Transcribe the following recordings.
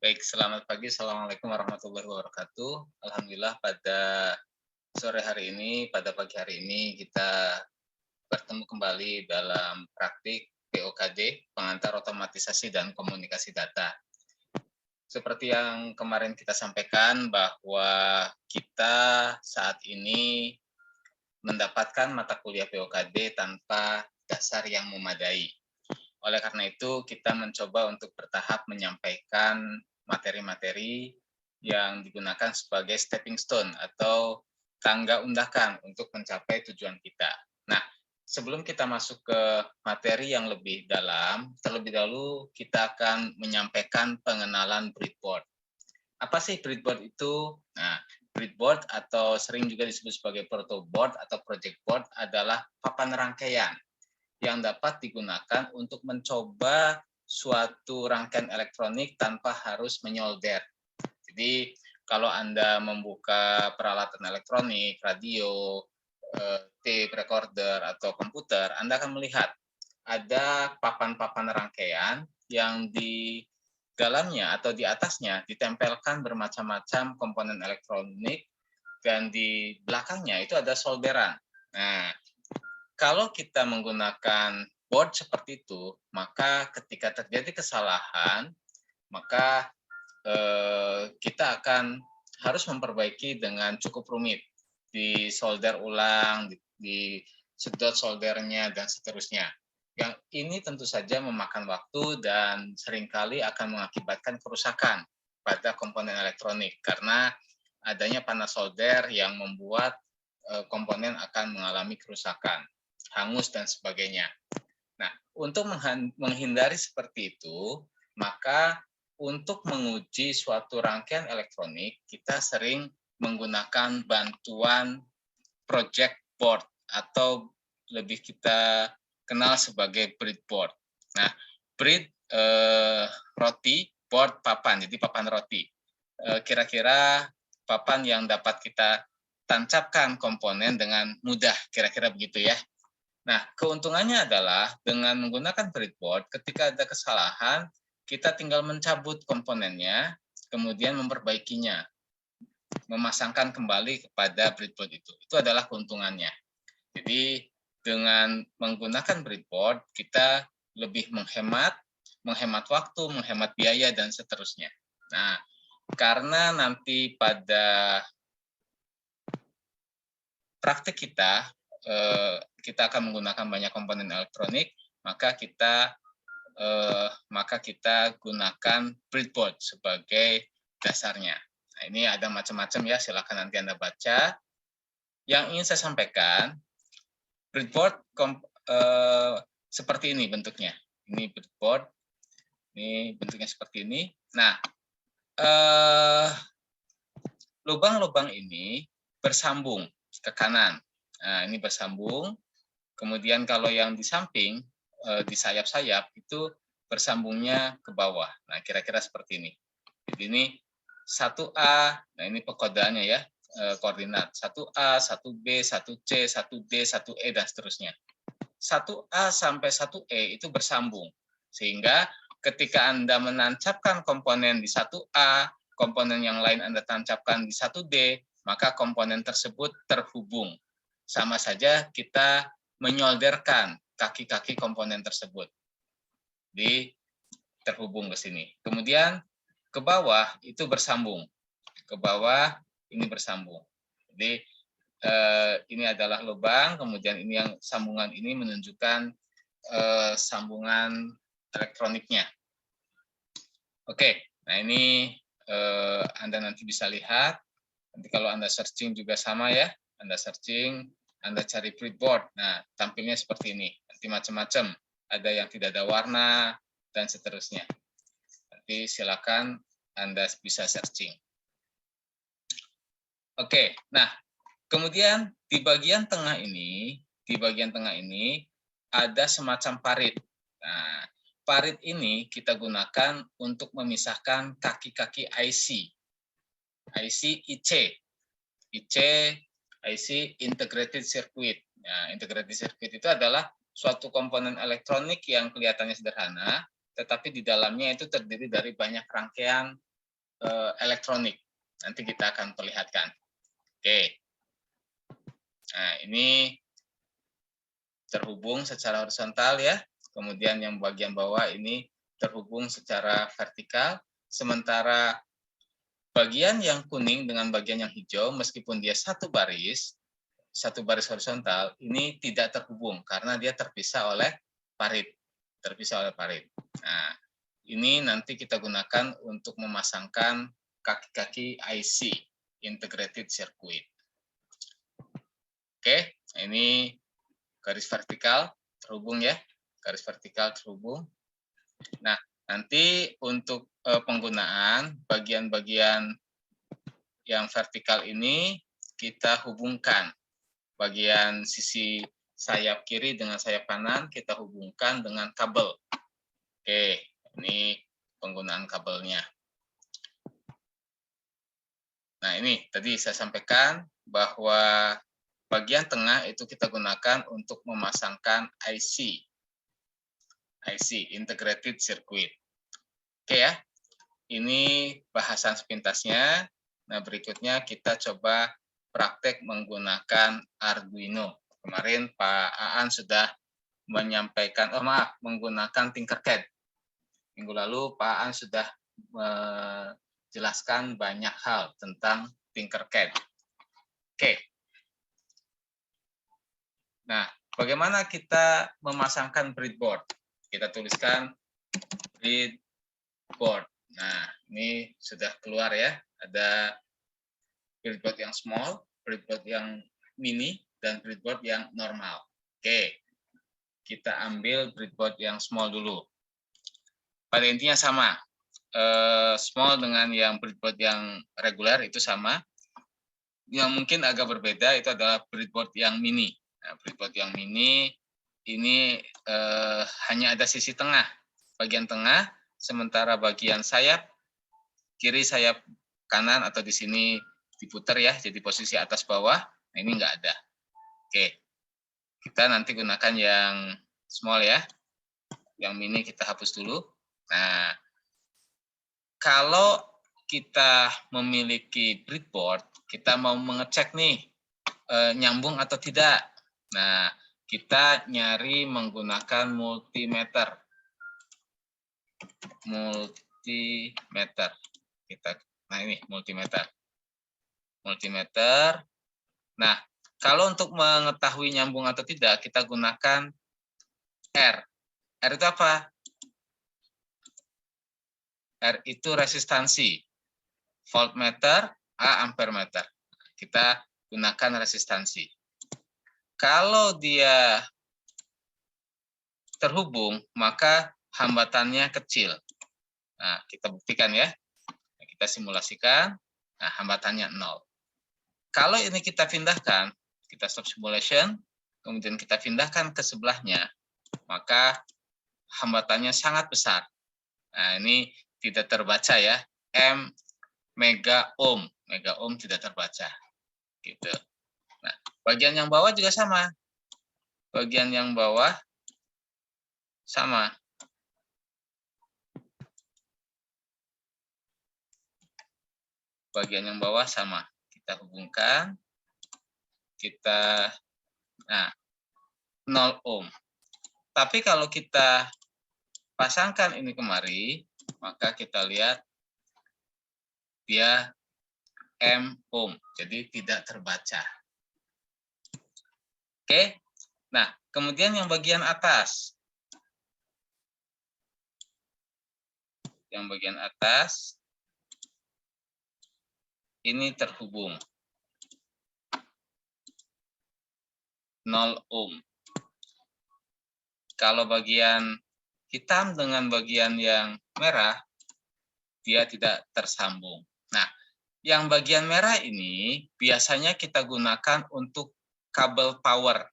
Baik, selamat pagi. Assalamualaikum warahmatullahi wabarakatuh. Alhamdulillah pada sore hari ini, pada pagi hari ini kita bertemu kembali dalam praktik POKD, pengantar otomatisasi dan komunikasi data. Seperti yang kemarin kita sampaikan bahwa kita saat ini mendapatkan mata kuliah POKD tanpa dasar yang memadai. Oleh karena itu, kita mencoba untuk bertahap menyampaikan materi-materi yang digunakan sebagai stepping stone atau tangga undakan untuk mencapai tujuan kita. Nah, sebelum kita masuk ke materi yang lebih dalam, terlebih dahulu kita akan menyampaikan pengenalan breadboard. Apa sih breadboard itu? Nah, breadboard atau sering juga disebut sebagai protoboard atau project board adalah papan rangkaian yang dapat digunakan untuk mencoba suatu rangkaian elektronik tanpa harus menyolder. Jadi kalau Anda membuka peralatan elektronik, radio, tape recorder, atau komputer, Anda akan melihat ada papan-papan rangkaian yang di dalamnya atau di atasnya ditempelkan bermacam-macam komponen elektronik dan di belakangnya itu ada solderan. Nah, kalau kita menggunakan board seperti itu, maka ketika terjadi kesalahan, maka kita akan harus memperbaiki dengan cukup rumit. Disolder ulang, disedot soldernya, dan seterusnya. Yang ini tentu saja memakan waktu dan seringkali akan mengakibatkan kerusakan pada komponen elektronik karena adanya panas solder yang membuat komponen akan mengalami kerusakan, hangus dan sebagainya. Nah, untuk menghindari seperti itu, maka untuk menguji suatu rangkaian elektronik, kita sering menggunakan bantuan project board atau lebih kita kenal sebagai breadboard. Nah, bread roti, board papan, jadi papan roti. Kira-kira papan yang dapat kita tancapkan komponen dengan mudah, kira-kira begitu ya. Nah, keuntungannya adalah dengan menggunakan breadboard, ketika ada kesalahan, kita tinggal mencabut komponennya, kemudian memperbaikinya, memasangkan kembali kepada breadboard itu. Itu adalah keuntungannya. Jadi, dengan menggunakan breadboard, kita lebih menghemat waktu, menghemat biaya, dan seterusnya. Nah, karena nanti pada praktik kita akan menggunakan banyak komponen elektronik, maka kita gunakan breadboard sebagai dasarnya. Nah, ini ada macam-macam ya, silakan nanti Anda baca. Yang ingin saya sampaikan, breadboard seperti ini bentuknya. Ini breadboard, ini bentuknya seperti ini. Nah, lubang-lubang ini bersambung ke kanan. Nah, ini bersambung. Kemudian kalau yang di samping, di sayap-sayap, itu bersambungnya ke bawah. Nah, kira-kira seperti ini. Jadi ini 1A, nah ini pekodaannya ya, koordinat. 1A, 1B, 1C, 1D, 1E, dan seterusnya. 1A sampai 1E itu bersambung. Sehingga ketika Anda menancapkan komponen di 1A, komponen yang lain Anda tancapkan di 1D, maka komponen tersebut terhubung. Sama saja kita menyolderkan kaki-kaki komponen tersebut. Jadi terhubung ke sini. Kemudian ke bawah itu bersambung. Ke bawah ini bersambung. Jadi ini adalah lubang, kemudian ini yang sambungan ini menunjukkan sambungan elektroniknya. Oke, nah ini Anda nanti bisa lihat. Nanti kalau Anda searching juga sama ya. Anda searching, Anda cari breadboard. Nah, tampilnya seperti ini. Nanti macam-macam. Ada yang tidak ada warna, dan seterusnya. Nanti silakan Anda bisa searching. Oke, nah kemudian di bagian tengah ini ada semacam parit. Nah, parit ini kita gunakan untuk memisahkan kaki-kaki IC IC, IC Integrated Circuit. Nah, Integrated Circuit itu adalah suatu komponen elektronik yang kelihatannya sederhana, tetapi di dalamnya itu terdiri dari banyak rangkaian elektronik. Nanti kita akan perlihatkan. Oke. Nah, ini terhubung secara horizontal ya. Kemudian yang bagian bawah ini terhubung secara vertikal. Sementara bagian yang kuning dengan bagian yang hijau, meskipun dia satu baris horizontal, ini tidak terhubung karena dia terpisah oleh parit. Nah, ini nanti kita gunakan untuk memasangkan kaki-kaki IC, Integrated Circuit. Oke, ini garis vertikal terhubung ya, garis vertikal terhubung. Nah, nanti untuk penggunaan bagian-bagian yang vertikal ini kita hubungkan. Bagian sisi sayap kiri dengan sayap kanan kita hubungkan dengan kabel. Oke, ini penggunaan kabelnya. Nah, ini tadi saya sampaikan bahwa bagian tengah itu kita gunakan untuk memasangkan IC, Integrated Circuit. Oke ya, ini bahasan sepintasnya. Nah, berikutnya kita coba praktek menggunakan Arduino. Kemarin Pak Aan sudah menyampaikan, menggunakan Tinkercad. Minggu lalu Pak Aan sudah menjelaskan banyak hal tentang Tinkercad. Oke. Nah, bagaimana kita memasangkan breadboard? Kita tuliskan breadboard. Nah, ini sudah keluar ya. Ada breadboard yang small, breadboard yang mini, dan breadboard yang normal. Oke, kita ambil breadboard yang small dulu. Pada intinya sama. Small dengan yang breadboard yang reguler itu sama. Yang mungkin agak berbeda itu adalah breadboard yang mini. Nah, breadboard yang mini ini hanya ada sisi tengah, bagian tengah, sementara bagian sayap kiri, sayap kanan atau di sini diputar ya, jadi posisi atas bawah. Nah, ini enggak ada. Oke, kita nanti gunakan yang small ya. Yang mini kita hapus dulu. Nah, kalau kita memiliki breadboard, kita mau mengecek nih nyambung atau tidak. Nah, kita nyari menggunakan multimeter. Nah ini multimeter. Nah, kalau untuk mengetahui nyambung atau tidak, kita gunakan R. R itu apa? R itu resistansi. Voltmeter, A ampermeter. Kita gunakan resistansi. Kalau dia terhubung, maka hambatannya kecil. Nah, kita buktikan ya. Kita simulasikan. Nah, hambatannya 0. Kalau ini kita pindahkan, kita stop simulation, kemudian kita pindahkan ke sebelahnya, maka hambatannya sangat besar. Nah, ini tidak terbaca ya. M mega ohm tidak terbaca. Gitu. Nah, bagian yang bawah juga sama. Bagian yang bawah sama. Bagian yang bawah sama. Kita hubungkan. Nah, 0 ohm. Tapi kalau kita pasangkan ini kemari, maka kita lihat dia M ohm, jadi tidak terbaca. Oke, nah kemudian yang bagian atas. Yang bagian atas ini terhubung. 0 ohm. Kalau bagian hitam dengan bagian yang merah, dia tidak tersambung. Nah, yang bagian merah ini biasanya kita gunakan untuk kabel power.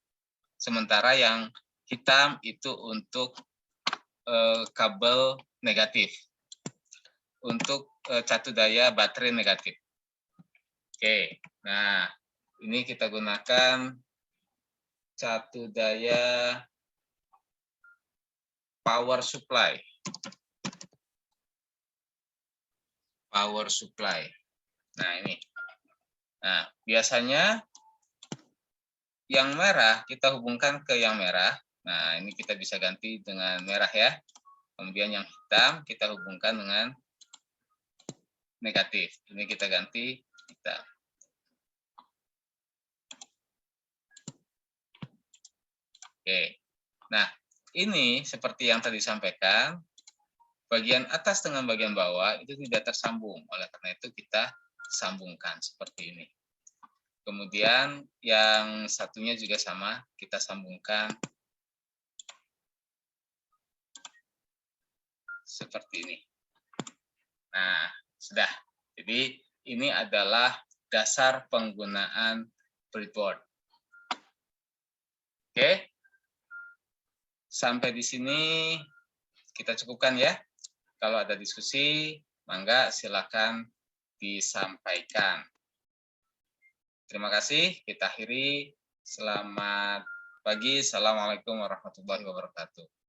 Sementara yang hitam itu untuk kabel negatif. Untuk catu daya baterai negatif. Oke, nah ini kita gunakan catu daya power supply. power supply. Nah, ini. Nah, biasanya yang merah kita hubungkan ke yang merah. Nah, ini kita bisa ganti dengan merah ya. Kemudian yang hitam kita hubungkan dengan negatif. Ini kita ganti hitam. Oke. Nah, ini seperti yang tadi disampaikan, bagian atas dengan bagian bawah itu tidak tersambung. Oleh karena itu kita sambungkan seperti ini. Kemudian yang satunya juga sama, kita sambungkan seperti ini. Nah, sudah. Jadi ini adalah dasar penggunaan breadboard. Oke. Sampai di sini kita cukupkan ya. Kalau ada diskusi, mangga silakan disampaikan. Terima kasih. Kita akhiri. Selamat pagi. Assalamualaikum warahmatullahi wabarakatuh.